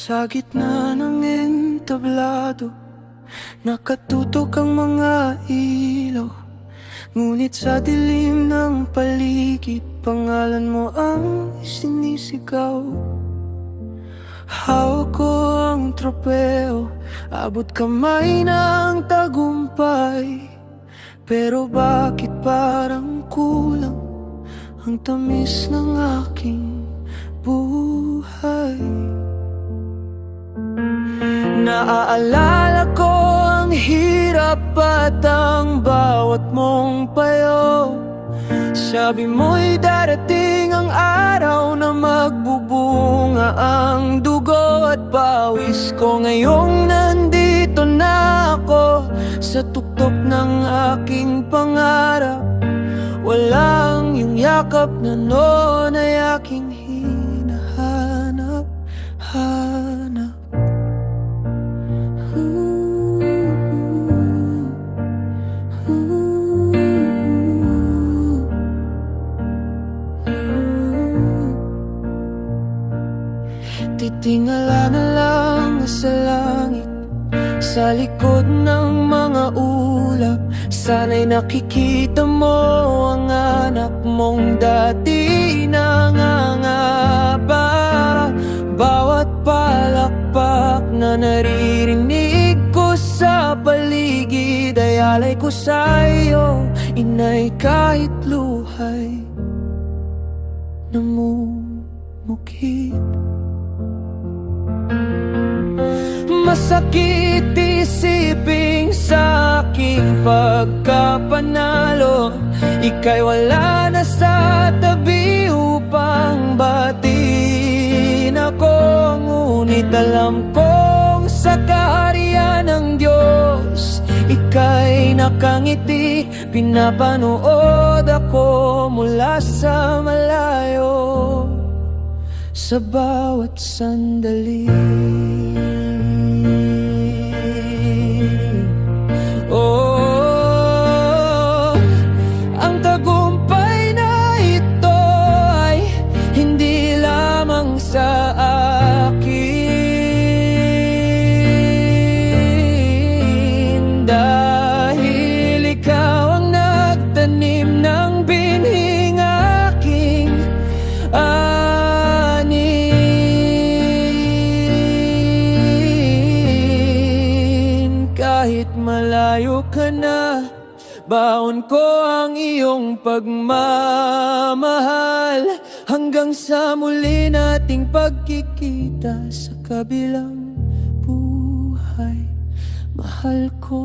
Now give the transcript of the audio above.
Sa gitna ng entablado, nakatutok ang mga ilaw. Ngunit sa dilim ng paligid, pangalan mo ang sinisigaw. Hawak ko ang tropeo, abot kamay ng tagumpay. Pero bakit parang kulang ang tamis ng aking buhay? Naaalala ko ang hirap at ang bawat mong payo. Sabi mo'y darating ang araw na magbubunga ang dugo at pawis ko. Ngayong nandito na ako sa tuktok ng aking pangarap. Walang yung yakap na noon ay aking hinahanap. Titingala na lang sa langit, sa likod ng mga ulap. Sana'y nakikita mo ang anak mong dati nangangapa. Bawat palakpak na naririnig ko sa paligid ay alay ko sa'yo, inay, kahit luhay namumukit. Masakit isipin sa aking pagkapanalo, ika'y wala na sa tabi upang batiin ako. Ngunit alam kong sa kaharian ng Diyos, ika'y nakangiti. Pinapanood ako mula sa malayo sa bawat sandali. Oh, ang tagumpay na ito ay hindi lamang sa akin, dahil ikaw ang nagtanim ng binhing aking kahit malayo ka na, baon ko ang iyong pagmamahal. Hanggang sa muli nating pagkikita sa kabilang buhay, mahal ko.